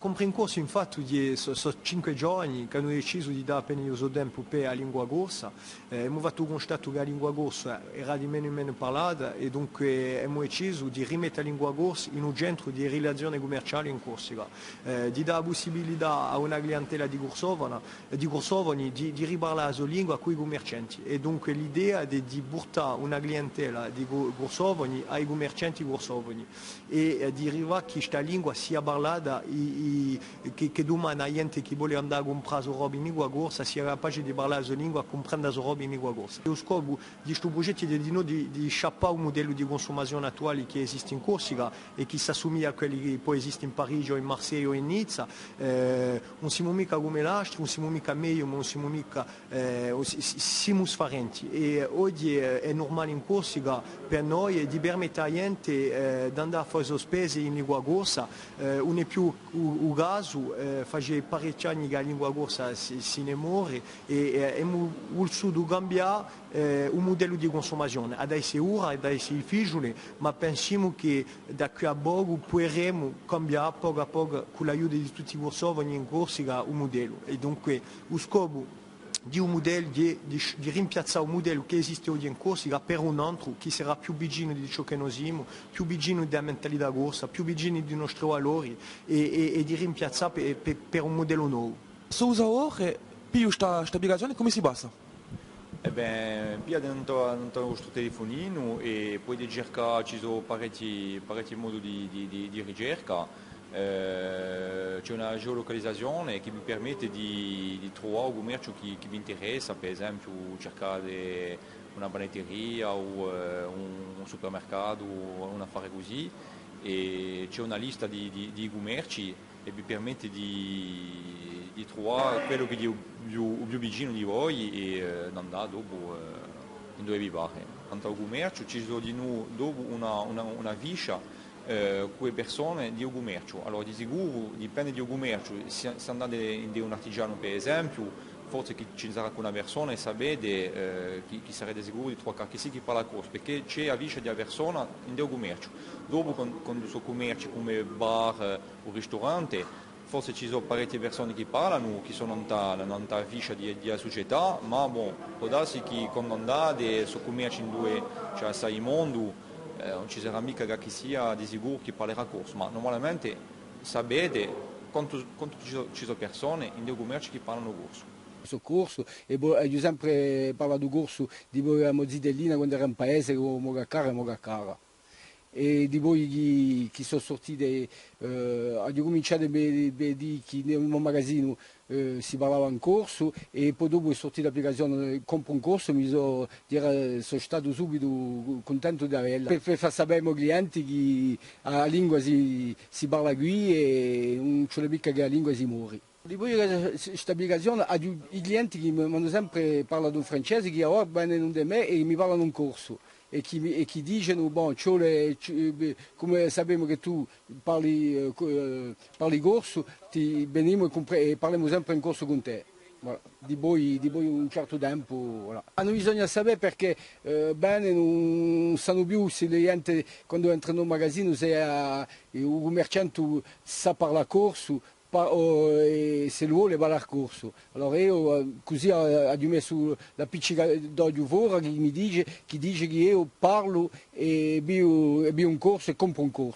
comprare in corso infatti sono 5 giorni che hanno deciso di dare appena io tempo per la lingua corsa. Abbiamo fatto constato che la lingua corsa era di meno in meno parlata e dunque abbiamo deciso di rimettere la lingua corsa in un centro di relazione commerciale in Corsica, di dare la possibilità a una clientela di Corsovani di riparlare la sua lingua con i commercianti e dunque l'idea è di portare una clientela di Corsovani ai commercianti corsovani e di arrivare a che questa lingua sia parlata che domani la gente che vuole andare a comprare la sua roba in lingua corsa sia capace di parlare la sua lingua e comprendere la sua roba in lingua corsa. Lo scopo di questo progetto è di sciappare un modello di consumazione attuale che esiste in Corsica e che si assomiglia a quelli che poi esistono in Parigi o in Marsiglia o in Nizza. Non siamo mica come l'altro, non siamo mica meglio, ma non siamo mica siamo differenti e oggi è normale in Corsica per noi di permettere alla gente di andare a fare le spese in lingua corsa, non è più un caso, fa parecchi anni che la lingua corsa si ne muore e abbiamo voluto cambiare un modello di consumazione, adesso è ora, adesso è difficile, ma pensiamo che da qui a poco potremo cambiare poco a poco con l'aiuto di tutti i corsovani in Corsica un modello e dunque lo scopo di un modello, di rimpiazzare un modello che esiste oggi in Corsica per un altro che sarà più vicino di ciò che noi siamo, più vicino della mentalità corsa, più vicino dei nostri valori e di rimpiazzare per un modello nuovo. Se usa ora, più sta applicazione come si basa? Via dentro il nostro telefonino e poi di cercare, ci sono parecchi modi di ricerca. C'è una geolocalizzazione che mi permette di trovare un commercio che mi interessa, per esempio cercare una panetteria o un supermercato o un affare così e c'è una lista di commerci e mi permette di trovare quello che è più vicino di voi e andare dopo in dove vi pare. Quanto al commercio ci sono di noi dopo una ficha con le persone di un commercio. Allora di sicuro dipende di un commercio, se andate in un artigiano per esempio, forse ci sarà una persona e sapete chi sarete sicuri di trovare chi si chi parla corso, perché c'è la ficha di una persona in un commercio. Dopo con i suoi commerci come bar o ristorante, forse ci sono parecchie persone che parlano, che sono in ficha di una società, ma può darsi che quando andate su commerci in due c'è assai mondo, non ci sarà mica che sia di sicuro chi parlerà corso, ma normalmente sapete quanto ci sono persone in dei commerci che parlano corso. Questo corso e io sempre parlo di corso di Mozzidellina quando era in paese con Mogacara e di voi che sono sortiti ho cominciato a dire che nel mio magazzino si parlava in corso e poi dopo è sortita l'applicazione compro un corso e sono stato subito contento di averla per far sapere ai miei clienti che la lingua si parla qui e non c'è mica che la lingua si muore. Di poi questa applicazione i clienti che mi hanno sempre parlato in francese che ora vengono da me e mi parlano in corso e che dicono come sappiamo che tu parli corso ti veniamo e parliamo sempre in corso con te. Voilà. Di poi un certo tempo voilà. Hanno bisogno sapere perché bene non sanno più se le gente quando entrano in magazzino se un commerciante sa parlare corso e se lo vuole parlare corso. Allora io così ho messo la piccica d'olio fuori che mi dice che io parlo e vi un corso e compro un corso.